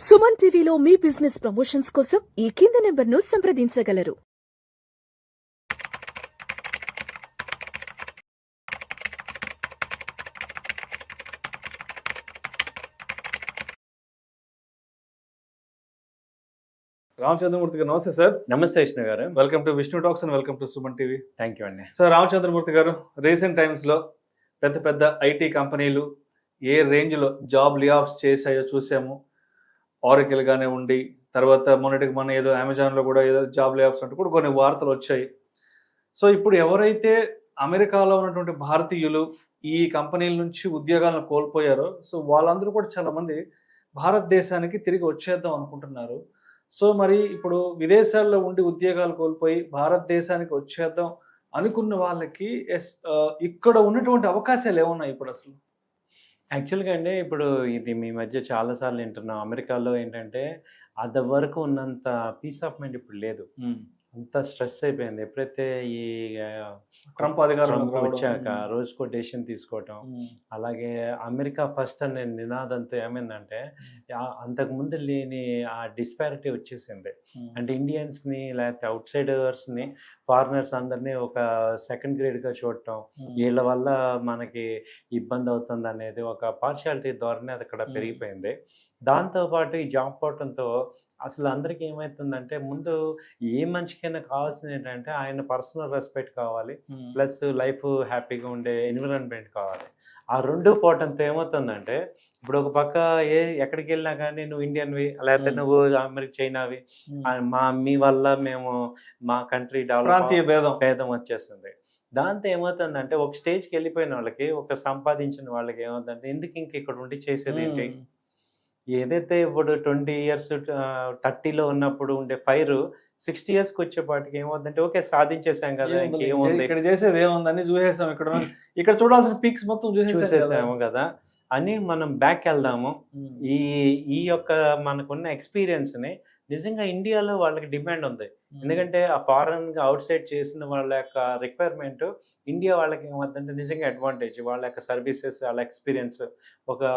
సుమన్ టీవీలో మీ business promotions కోసం ఈ కింది నెంబర్ను సంప్రదించగలరు. రామచంద్రమూర్తి గారు నమస్తే సార్. నమస్తే విష్ణు గారు. Welcome to Vishnu talks and welcome to Suman TV. Thank you అండి. సార్ రామచంద్రమూర్తి గారు, రీసెంట్ టైమ్స్లో పెద్ద పెద్ద ఐటీ కంపెనీలు ఏ రేంజ్లో జాబ్ ఆఫ్స్ చేశాయో చూసాము. ఆరకిల్ గానే ఉండి, తర్వాత మొన్నటికి మన ఏదో అమెజాన్లో కూడా ఏదో జాబ్ ఆఫ్స్ అంటూ కూడా కొన్ని వార్తలు వచ్చాయి. సో ఇప్పుడు ఎవరైతే అమెరికాలో ఉన్నటువంటి భారతీయులు ఈ కంపెనీల నుంచి ఉద్యోగాలను కోల్పోయారో, సో వాళ్ళందరూ కూడా చాలామంది భారతదేశానికి తిరిగి వచ్చేద్దాం అనుకుంటున్నారు. సో మరి ఇప్పుడు విదేశాల్లో ఉండి ఉద్యోగాలు కోల్పోయి భారతదేశానికి వచ్చేద్దాం అనుకున్న వాళ్ళకి ఇక్కడ ఉన్నటువంటి అవకాశాలు ఏమున్నాయి ఇప్పుడు అసలు? యాక్చువల్గా అండి, ఇప్పుడు ఇది మీ మధ్య చాలాసార్లు వింటున్నాం. అమెరికాలో ఏంటంటే అది వరకు ఉన్నంత పీస్ ఆఫ్ మైండ్ ఇప్పుడు లేదు. అంత స్ట్రెస్ అయిపోయింది. ఎప్పుడైతే ఈ ట్రంప్ అధికారం వచ్చాక రోజుకో డెసిషన్ తీసుకోవటం, అలాగే అమెరికా ఫస్ట్ అనే నినాదంతో ఏమైందంటే అంతకుముందు లేని ఆ డిస్పారిటీ వచ్చేసింది. అంటే ఇండియన్స్ని లేకపోతే అవుట్ సైడర్స్ని, ఫారినర్స్ అందరినీ ఒక సెకండ్ గ్రేడ్గా చూడటం, వీళ్ళ వల్ల మనకి ఇబ్బంది అవుతుంది అనేది ఒక పార్షియాలిటీ ధోరణి అది అక్కడ పెరిగిపోయింది. దాంతోపాటు ఈ జాబ్ పోవటంతో అసలు అందరికీ ఏమవుతుందంటే, ముందు ఏ మనిషికైనా కావాల్సింది ఏంటంటే ఆయన పర్సనల్ రెస్పెక్ట్ కావాలి, ప్లస్ లైఫ్ హ్యాపీగా ఉండే ఎన్విరాన్మెంట్ కావాలి. ఆ రెండు పోవటంతో ఏమవుతుందంటే, ఇప్పుడు ఒక పక్క ఎక్కడికి వెళ్ళినా కానీ నువ్వు ఇండియన్వి లేకపోతే నువ్వు అమెరికా చైనావి, మీ వల్ల మేము మా కంట్రీ డెవలప్ భేదం వచ్చేస్తుంది. దాంతో ఏమవుతుందంటే, ఒక స్టేజ్కి వెళ్ళిపోయిన వాళ్ళకి, ఒక సంపాదించిన వాళ్ళకి ఏమవుతుందంటే, ఎందుకు ఇంక ఇక్కడ ఉండి చేసేది ఏంటి? ఏదైతే ఇప్పుడు 20 years 30లో ఉన్నప్పుడు ఉండే ఫైర్ 60 yearsకి వచ్చేపాటికి ఏమవుతుందంటే, ఓకే సాధించేసాం కదా, ఇంకేముంది, ఇక్కడ చేసేది ఏముంది అని చూసేసాం, ఇక్కడ చూడాల్సిన పీక్స్ మొత్తం చూసేసాము కదా అని మనం బ్యాక్ వెళ్దాము. ఈ యొక్క మనకున్న ఎక్స్పీరియన్స్ని నిజంగా ఇండియాలో వాళ్ళకి డిమాండ్ ఉంది. ఎందుకంటే ఆ ఫారెన్గా అవుట్ సైడ్ చేసిన వాళ్ళ యొక్క రిక్వైర్మెంట్ ఇండియా వాళ్ళకి ఏమవుతుందంటే నిజంగా అడ్వాంటేజ్. వాళ్ళ యొక్క సర్వీసెస్, వాళ్ళ ఎక్స్పీరియన్స్,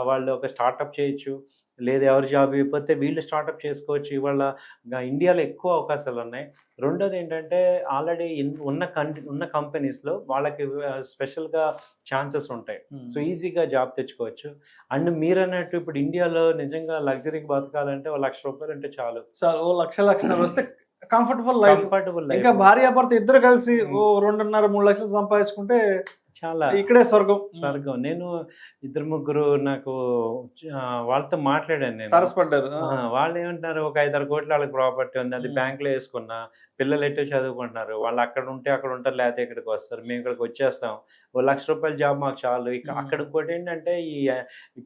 వాళ్ళు ఒక స్టార్టప్ చేయొచ్చు, లేదా ఎవరు జాబ్ ఇవ్వకపోతే వీళ్ళు స్టార్టప్ చేసుకోవచ్చు. ఇవాళ ఇండియాలో ఎక్కువ అవకాశాలు ఉన్నాయి. రెండోది ఏంటంటే, ఆల్రెడీ ఉన్న కంపెనీస్లో వాళ్ళకి స్పెషల్గా ఛాన్సెస్ ఉంటాయి. సో ఈజీగా జాబ్ తెచ్చుకోవచ్చు. అండ్ మీరు అన్నట్టు ఇప్పుడు ఇండియాలో నిజంగా లగ్జరీకి బతకాలంటే ₹1,00,000 అంటే చాలు. ఓ లక్ష వస్తే కంఫర్టబుల్ లైఫ్. ఇంకా భార్యాభర్త ఇద్దరు కలిసి ఓ 2.5-3 లక్షలు సంపాదించుకుంటే చాలా ఇక్కడే స్వర్గం. నేను 2-3 నాకు వాళ్ళతో మాట్లాడాను. నేను సరసపడ్డారు. వాళ్ళు ఏమంటున్నారు, ఒక 5-6 కోట్ల వాళ్ళకి ప్రాపర్టీ ఉంది, అది బ్యాంకులో వేసుకున్నా, పిల్లలు ఎట్టో చదువుకుంటున్నారు, వాళ్ళు అక్కడ ఉంటే అక్కడ ఉంటారు, లేకపోతే ఇక్కడికి వస్తారు, మేము ఇక్కడికి వచ్చేస్తాం, ఓ ₹1,00,000 జాబ్ మాకు చాలు. అక్కడ ఇంకోటి ఏంటంటే, ఈ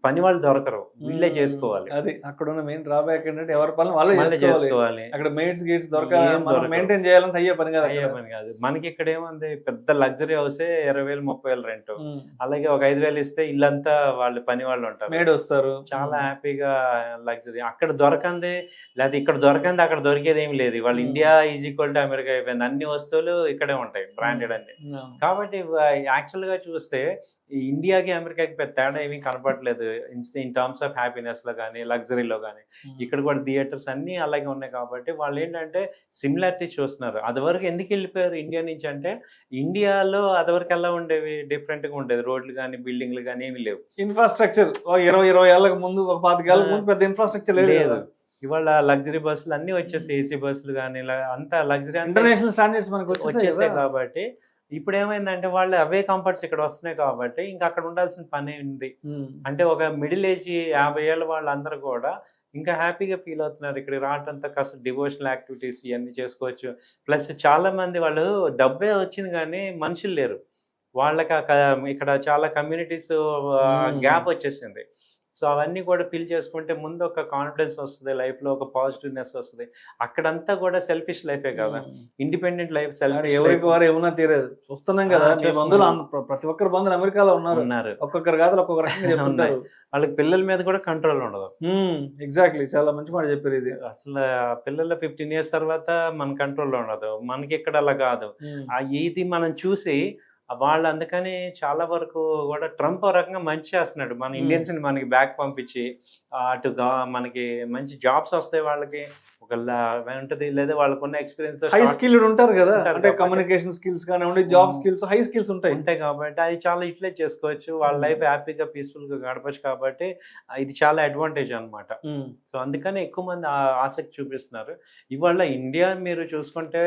పని వాళ్ళు దొరకరు, వీళ్ళే చేసుకోవాలి. అది అక్కడ ఉన్న మెయిన్ డ్రాబ్యాక్ ఏంటంటే, ఎవరి పని వాళ్ళే చేసుకోవాలి. అక్కడ మెయిట్స్ గేట్స్ దొరకాలి, మెయింటైన్ చేయాలంటే అయ్యే పని కాదు. మనకి ఇక్కడ ఏముంది, పెద్ద లగ్జరీ హౌసే 20,000-30,000 రెంట్, అలాగే ఒక 5,000 ఇస్తే ఇల్లంతా వాళ్ళు పని వాళ్ళు ఉంటారు, మేడ్ వస్తారు, చాలా హ్యాపీగా లగ్జరీ. అక్కడ దొరకంది లేదా ఇక్కడ దొరకంది అక్కడ దొరికేది ఏమి లేదు. వాళ్ళు India is equal to America అయిపోయింది. అన్ని వస్తువులు ఇక్కడే ఉంటాయి, బ్రాండెడ్ అన్ని. కాబట్టి యాక్చువల్ గా చూస్తే ఇండియాకి అమెరికాకి పెద్ద తేడా ఏమీ కనపడలేదు ఇన్ టర్మ్స్ ఆఫ్ హ్యాపీనెస్ లో కానీ, లగ్జరీలో కానీ. ఇక్కడ కూడా థియేటర్స్ అన్ని అలాగే ఉన్నాయి. కాబట్టి వాళ్ళు ఏంటంటే సిమిలారిటీ చూస్తున్నారు. అది వరకు ఎందుకు వెళ్ళిపోయారు ఇండియా నుంచి అంటే, ఇండియాలో అది వరకు ఎలా ఉండేవి, డిఫరెంట్ గా ఉండేది. రోడ్లు కానీ, బిల్డింగ్లు కానీ ఏమీ లేవు. ఇన్ఫ్రాస్ట్రక్చర్ 20 ఏళ్ళకి ముందు, ఒక 25 ఏళ్ళకి ముందు పెద్ద ఇన్ఫ్రాస్ట్రక్చర్ లేదు. ఇవాళ లగ్జరీ బస్సులు అన్ని వచ్చేసి, ఏసీ బస్సులు కానీ, అంతా లగ్జరీ, ఇంటర్నేషనల్ స్టాండర్డ్స్ మనకు వచ్చేసాయి. కాబట్టి ఇప్పుడు ఏమైందంటే, వాళ్ళు అవే కంఫర్ట్స్ ఇక్కడ వస్తున్నాయి కాబట్టి ఇంకా అక్కడ ఉండాల్సిన పని ఉంది. అంటే ఒక మిడిల్ ఏజ్ 50 ఏళ్ళ వాళ్ళందరూ కూడా ఇంకా హ్యాపీగా ఫీల్ అవుతున్నారు. ఇక్కడ రావటంతో కాస్త డివోషనల్ యాక్టివిటీస్ ఇవన్నీ చేసుకోవచ్చు. ప్లస్ చాలా మంది వాళ్ళు డబ్బే వచ్చింది కానీ మనుషులు లేరు వాళ్ళకి. ఇక్కడ చాలా కమ్యూనిటీస్ గ్యాప్ వచ్చేసింది. సో అవన్నీ కూడా ఫిల్ చేసుకుంటే ముందు ఒక కాన్ఫిడెన్స్ వస్తుంది, లైఫ్లో ఒక పాజిటివ్నెస్ వస్తుంది. అక్కడంతా కూడా సెల్ఫిష్ లైఫే కదా, ఇండిపెండెంట్ లైఫ్. ఎవరికి వారు ఏమన్నా తీరేది చూస్తున్నాం కదా. ప్రతి ఒక్కరు బంధువులు అమెరికాలో ఉన్నారు. ఒక్కొక్కరు కాదు ఒక్కొక్క రకంగా చెప్తున్నారు. వాళ్ళకి పిల్లల మీద కూడా కంట్రోల్ ఉండదు. ఎగ్జాక్ట్లీ, చాలా మంచి మాట చెప్పారు. ఇది అసలు పిల్లల 15 years తర్వాత మన కంట్రోల్లో ఉండదు. మనకి ఇక్కడ అలా కాదు. ఇది మనం చూసి వాళ్ళు అందుకని చాలా వరకు కూడా ట్రంప్ ఒక రకంగా మంచి చేస్తున్నాడు. మన ఇండియన్స్ని మనకి బ్యాక్ పంపించి అటుగా మనకి మంచి జాబ్స్ వస్తాయి వాళ్ళకి, ఒక ఉంటుంది, లేదా వాళ్ళకున్న ఎక్స్పీరియన్స్ హై స్కిల్డ్ ఉంటారు కదా, ఉంటారు అంటే కాబట్టి. కమ్యూనికేషన్ స్కిల్స్ కానివ్వండి, జాబ్ స్కిల్స్, హై స్కిల్స్ ఉంటాయి. ఉంటాయి కాబట్టి అది చాలా యూటిలైజ్ చేసుకోవచ్చు, వాళ్ళ లైఫ్ హ్యాపీగా పీస్ఫుల్గా గడపచ్చు. కాబట్టి ఇది చాలా అడ్వాంటేజ్ అన్నమాట. సో అందుకని ఎక్కువ మంది ఆసక్తి చూపిస్తున్నారు. ఇవాళ ఇండియా మీరు చూసుకుంటే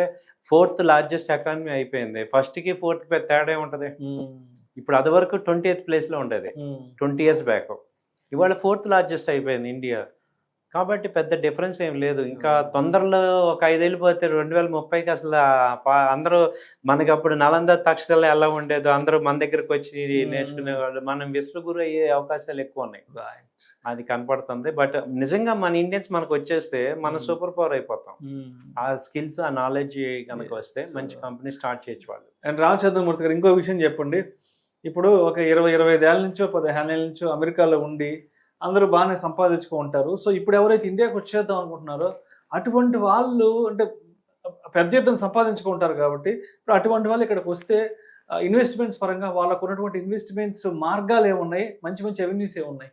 4th లార్జెస్ట్ ఎకానమీ అయిపోయింది. ఫస్ట్కి 4th తేడా ఉంటుంది. ఇప్పుడు అది వరకు 20th ప్లేస్లో ఉండేది 20 years బ్యాక్. ఇవాళ 4th లార్జెస్ట్ అయిపోయింది ఇండియా. కాబట్టి పెద్ద డిఫరెన్స్ ఏం లేదు. ఇంకా తొందరలో ఒక 5 ఏళ్ళు పోతే 2030కి అసలు అందరూ మనకి అప్పుడు నలంద తక్షశిల ఎలా ఉండేదో అందరూ మన దగ్గరకు వచ్చి నేర్చుకునేవాళ్ళు. మనం విశ్వగురు అయ్యే అవకాశాలు ఎక్కువ ఉన్నాయి. అది కనపడుతుంది. బట్ నిజంగా మన ఇండియన్స్ మనకు వచ్చేస్తే మనం సూపర్ పవర్ అయిపోతాం. ఆ స్కిల్స్, ఆ నాలెడ్జ్ కనుక వస్తే మంచి కంపెనీ స్టార్ట్ చేయొచ్చు వాళ్ళు. అండ్ రామచంద్రమూర్తి గారు, ఇంకో విషయం చెప్పండి. ఇప్పుడు ఒక 20-25 ఏళ్ళ నుంచో 15 ఏళ్ళ నుంచో అమెరికాలో ఉండి అందరూ బాగానే సంపాదించుకుంటారు. సో ఇప్పుడు ఎవరైతే ఇండియాకి వచ్చేద్దాం అనుకుంటున్నారో అటువంటి వాళ్ళు అంటే పెద్ద ఎత్తున సంపాదించుకుంటారు కాబట్టి ఇప్పుడు అటువంటి వాళ్ళు ఇక్కడికి వస్తే ఇన్వెస్ట్మెంట్స్ పరంగా వాళ్ళకు ఉన్నటువంటి ఇన్వెస్ట్మెంట్స్ మార్గాలు ఏమున్నాయి, మంచి మంచి అవెన్యూస్ ఏమున్నాయి?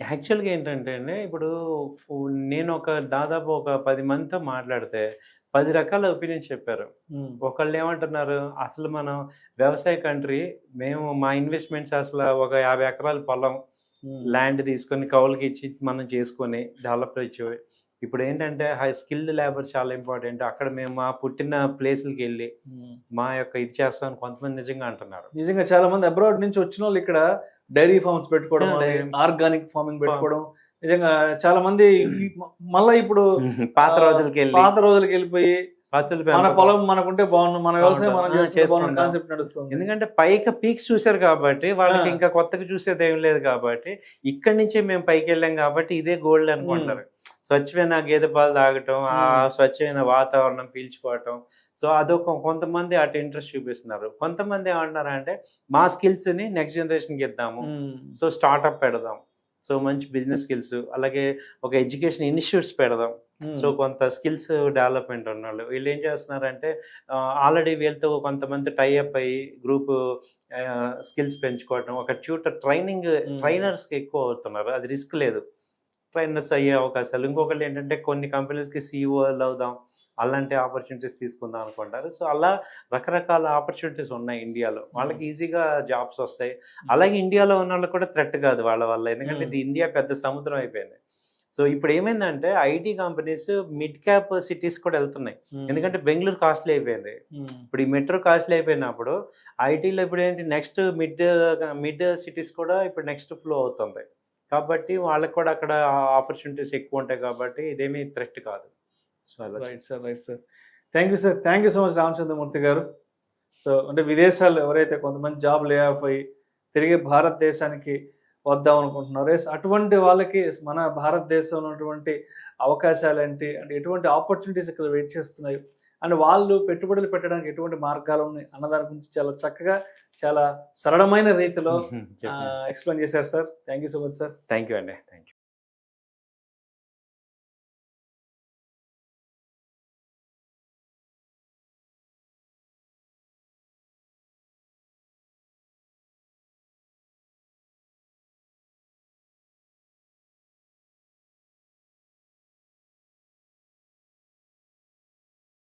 యాక్చువల్గా ఏంటంటే అండి, ఇప్పుడు నేను దాదాపు ఒక 10 మందితో మాట్లాడితే 10 రకాల ఒపీనియన్స్ చెప్పారు. ఒకళ్ళు ఏమంటున్నారు, అసలు మనం వ్యవసాయ కంట్రీ, మేము మా ఇన్వెస్ట్మెంట్స్ అసలు ఒక 50 ఎకరాల పొలం ల్యాండ్ తీసుకొని కౌలుకి ఇచ్చి మనం చేసుకొని డెవలప్ అయ్యి, ఇప్పుడు ఏంటంటే హై స్కిల్డ్ లేబర్స్ చాలా ఇంపార్టెంట్. అక్కడ మేము మా పుట్టిన ప్లేసులకి వెళ్ళి మా యొక్క ఇది చేస్తామని కొంతమంది నిజంగా అంటున్నారు. నిజంగా చాలా మంది అబ్రాడ్ నుంచి వచ్చిన వాళ్ళు ఇక్కడ డైరీ ఫార్మ్స్ పెట్టుకోవడం, ఆర్గానిక్ ఫార్మింగ్ పెట్టుకోవడం, నిజంగా చాలా మంది మళ్ళీ ఇప్పుడు పాత రోజులకి వెళ్ళిపోయి మన పొలం మనకుంటే బాగుంది, మన వ్యవసాయం మనం చేసుకుంటే కాన్సెప్ట్ నడుస్తుంది. ఎందుకంటే పైకి పీక్స్ చూసారు కాబట్టి వాళ్ళకి ఇంకా కొత్తగా చూసేది ఏం లేదు కాబట్టి ఇక్కడి నుంచే మేము పైకి వెళ్ళాం కాబట్టి ఇదే గోల్డ్ అనుకుంటారు. స్వచ్ఛమైన గేదె పాలు తాగటం, ఆ స్వచ్ఛమైన వాతావరణం పీల్చుకోవటం. సో అదొక కొంతమంది అటు ఇంట్రెస్ట్ చూపిస్తున్నారు. కొంతమంది ఏమంటున్నారు అంటే మా స్కిల్స్ ని నెక్స్ట్ జనరేషన్కి ఇద్దాము, సో స్టార్ట్అప్ పెడదాం, సో మంచి బిజినెస్ స్కిల్స్, అలాగే ఒక ఎడ్యుకేషన్ ఇన్స్టిట్యూట్స్ పెడదాం. సో కొంత స్కిల్స్ డెవలప్మెంట్ ఉన్నాళ్ళు వీళ్ళు ఏం చేస్తున్నారంటే ఆల్రెడీ వీళ్ళతో కొంతమంది టైఅప్ అయ్యి గ్రూప్ స్కిల్స్ పెంచుకోవటం, ఒక ట్రైనర్స్కి ఎక్కువ అవుతున్నారు. అది రిస్క్ లేదు, ట్రైనర్స్ అయ్యే అవకాశాలు. ఇంకొకటి ఏంటంటే కొన్ని కంపెనీస్కి CEO అవుదాం, అలాంటి ఆపర్చునిటీస్ తీసుకుందాం అనుకుంటారు. సో అలా రకరకాల ఆపర్చునిటీస్ ఉన్నాయి ఇండియాలో. వాళ్ళకి ఈజీగా జాబ్స్ వస్తాయి. అలాగే ఇండియాలో ఉన్న వాళ్ళకి కూడా థ్రెట్ కాదు వాళ్ళ వల్ల, ఎందుకంటే ఇది ఇండియా పెద్ద సముద్రం అయిపోయింది. సో ఇప్పుడు ఏమైందంటే IT companies mid cap cities కూడా వెళ్తున్నాయి. ఎందుకంటే బెంగళూరు కాస్ట్లీ అయిపోయింది. ఇప్పుడు ఈ మెట్రో కాస్ట్లీ అయిపోయినప్పుడు ఐటీలో ఇప్పుడు ఏంటి నెక్స్ట్ మిడ్ సిటీస్ కూడా ఇప్పుడు నెక్స్ట్ ఫ్లో అవుతుంది. కాబట్టి వాళ్ళకి కూడా అక్కడ ఆపర్చునిటీస్ ఎక్కువ ఉంటాయి. కాబట్టి ఇదేమీ థ్రెట్ కాదు. So right sir. Thank you so much Ramachandramurthy గారు. సో అంటే విదేశాల్లో ఎవరైతే కొంతమంది జాబ్ లే ఆఫ్ అయ్యి తిరిగి భారతదేశానికి వద్దాం అనుకుంటున్నారు, అటువంటి వాళ్ళకి మన భారతదేశంలో ఉన్నటువంటి అవకాశాలు ఏంటి, అంటే ఎటువంటి ఆపర్చునిటీస్ ఇక్కడ వెయిట్ చేస్తున్నాయి, అండ్ వాళ్ళు పెట్టుబడులు పెట్టడానికి ఎటువంటి మార్గాలు ఉన్నాయి అన్నదాని గురించి చాలా చక్కగా, చాలా సరళమైన రీతిలో ఎక్స్ప్లెయిన్ చేశారు sir. Thank you so much sir. Thank you అండి. Thank you.